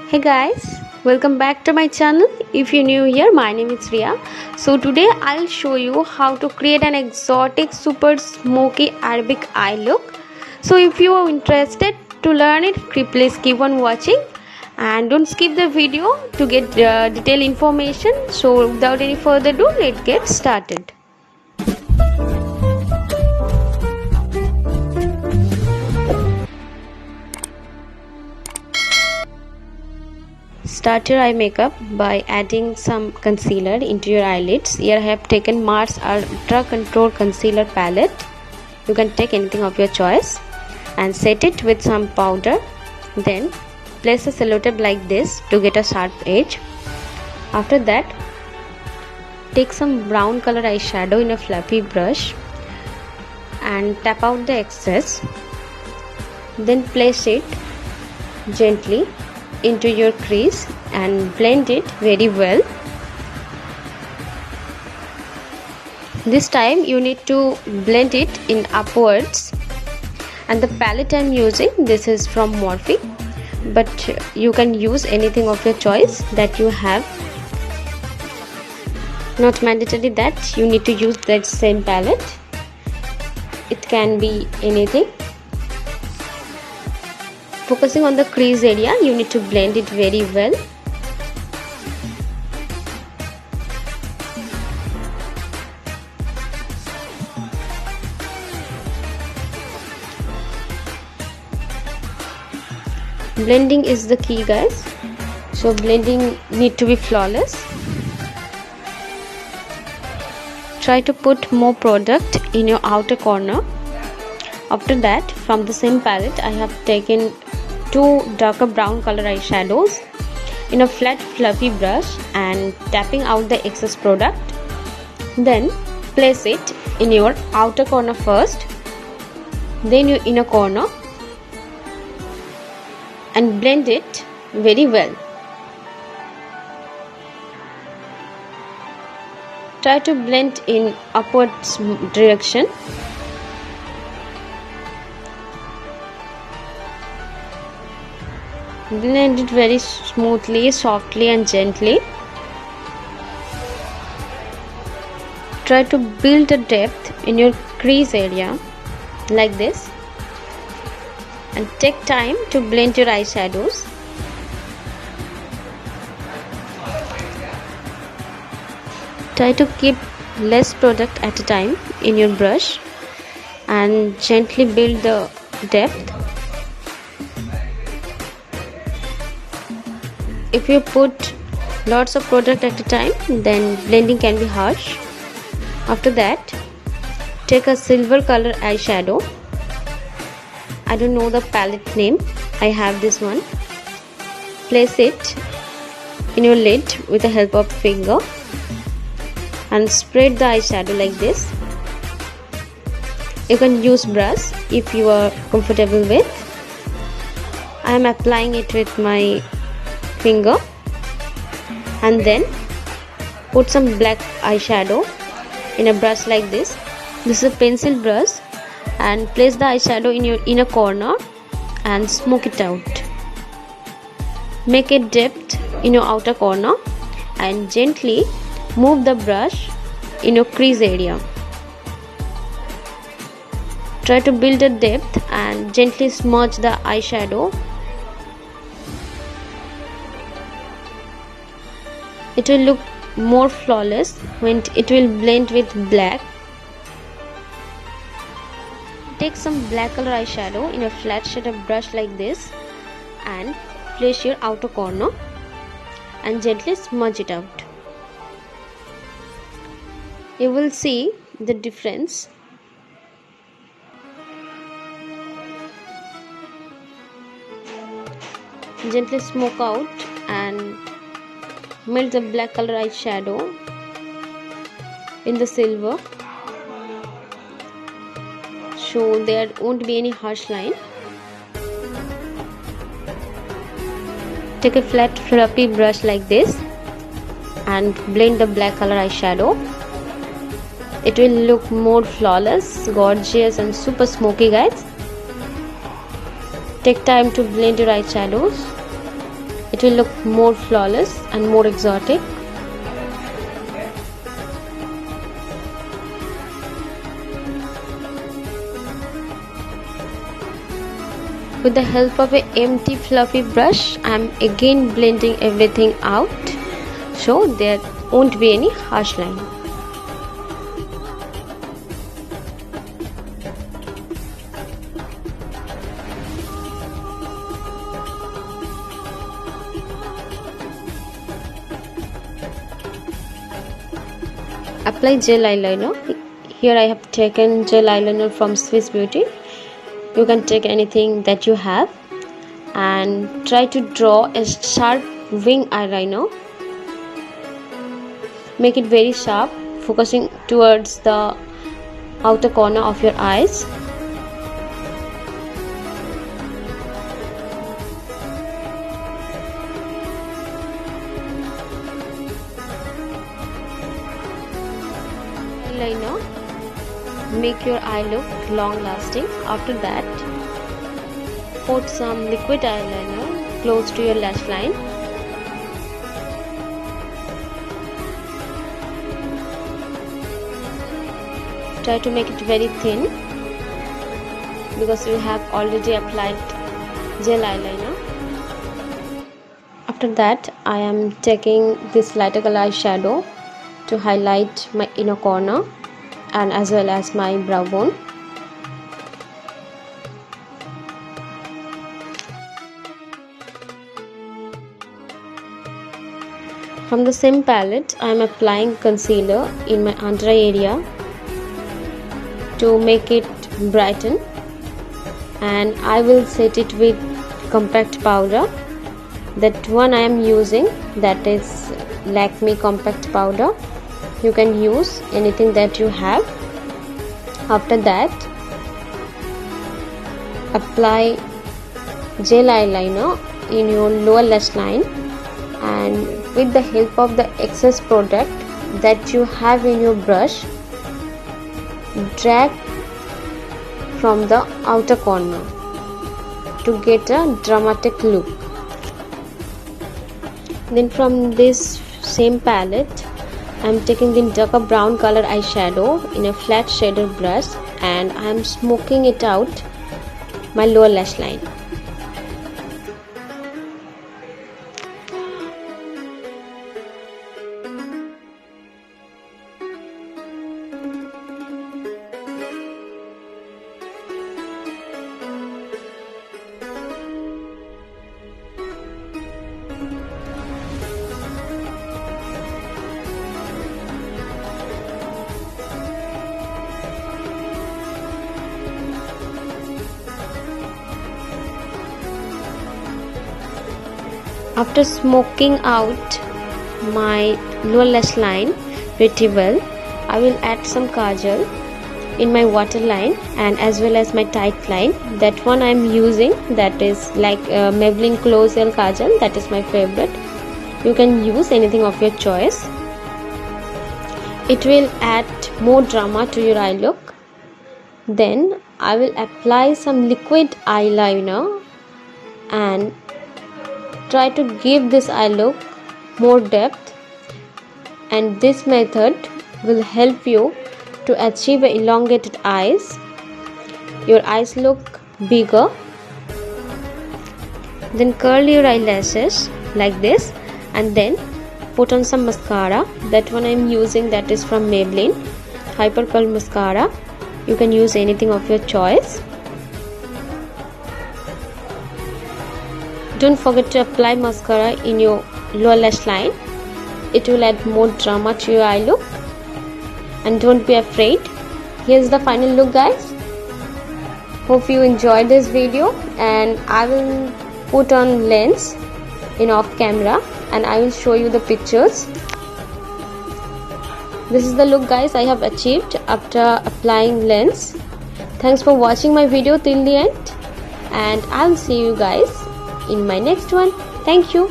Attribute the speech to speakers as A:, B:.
A: Hey guys, welcome back to my channel. If you're new here, my name is Ria. So today I'll show you how to create an exotic super smoky Arabic eye look. So if you are interested to learn it, please keep on watching and don't skip the video to get detailed information. So without any further ado, let's get started. Start your eye makeup by adding some concealer into your eyelids. Here I have taken Mars Ultra Control Concealer Palette. You can take anything of your choice and set it with some powder. Then place a sellotape like this to get a sharp edge. After that, take some brown color eyeshadow in a fluffy brush and tap out the excess. Then place it gently into your crease and blend it very well. This time you need to blend it in upwards, and the palette I'm using, this is from Morphe, but you can use anything of your choice that you have. Not mandatory that you need to use that same palette, it can be anything. Focusing on the crease area, you need to blend it very well. Blending is the key, guys. So blending need to be flawless. Try to put more product in your outer corner. After that, from the same palette, I have taken two darker brown color eyeshadows in a flat fluffy brush and tapping out the excess product. Then place it in your outer corner first, then your inner corner, and blend it very well. Try to blend in upwards direction. Blend it very smoothly, softly and gently. Try to build a depth in your crease area like this, and take time to blend your eyeshadows. Try to keep less product at a time in your brush and gently build the depth. If you put lots of product at a time, then blending can be harsh. After that, take a silver color eyeshadow. I don't know the palette name, I have this one. Place it in your lid with the help of finger and spread the eyeshadow like this. You can use brush if you are comfortable with. I am applying it with my finger, and then put some black eyeshadow in a brush like this. This is a pencil brush, and place the eyeshadow in your inner corner and smoke it out. Make a depth in your outer corner and gently move the brush in your crease area. Try to build a depth and gently smudge the eyeshadow. It will look more flawless when it will blend with black. Take some black color eyeshadow in a flat shaded brush like this and place your outer corner and gently smudge it out. You will see the difference. Gently smoke out and melt the black color eyeshadow in the silver, so there won't be any harsh line. Take a flat fluffy brush like this and blend the black color eyeshadow. It will look more flawless, gorgeous and super smoky, guys. Take time to blend your eyeshadows. It will look more flawless and more exotic. With the help of an empty fluffy brush, I am again blending everything out so there won't be any harsh line. Apply gel eyeliner. Here I have taken gel eyeliner from Swiss Beauty. You can take anything that you have and try to draw a sharp wing eyeliner. Make it very sharp, focusing towards the outer corner of your eyes. Eyeliner. Make your eye look long lasting. After that, put some liquid eyeliner close to your lash line. Try to make it very thin because you have already applied gel eyeliner. After that, I am taking this lighter color eyeshadow to highlight my inner corner and as well as my brow bone. From the same palette, I am applying concealer in my under eye area to make it brighten, and I will set it with compact powder. That one I am using, that is Lakme compact powder. You can use anything that you have. After that, apply gel eyeliner in your lower lash line, and with the help of the excess product that you have in your brush, drag from the outer corner to get a dramatic look. Then from this same palette, I am taking the darker brown color eyeshadow in a flat shader brush and I am smoking it out my lower lash line. After smoking out my lower lash line pretty well, I will add some kajal in my waterline and as well as my tight line. That one I am using, that is like Maybelline Close L Kajal, that is my favorite. You can use anything of your choice. It will add more drama to your eye look. Then I will apply some liquid eyeliner and try to give this eye look more depth, and this method will help you to achieve elongated eyes. Your eyes look bigger. Then curl your eyelashes like this and then put on some mascara. That one I am using, that is from Maybelline Hyper Curl Mascara. You can use anything of your choice. Don't forget to apply mascara in your lower lash line. It will add more drama to your eye look. And don't be afraid. Here's the final look, guys. Hope you enjoyed this video, and I will put on lens in off camera and I will show you the pictures. This is the look, guys, I have achieved after applying lens. Thanks for watching my video till the end, and I'll see you guys in my next one. Thank you.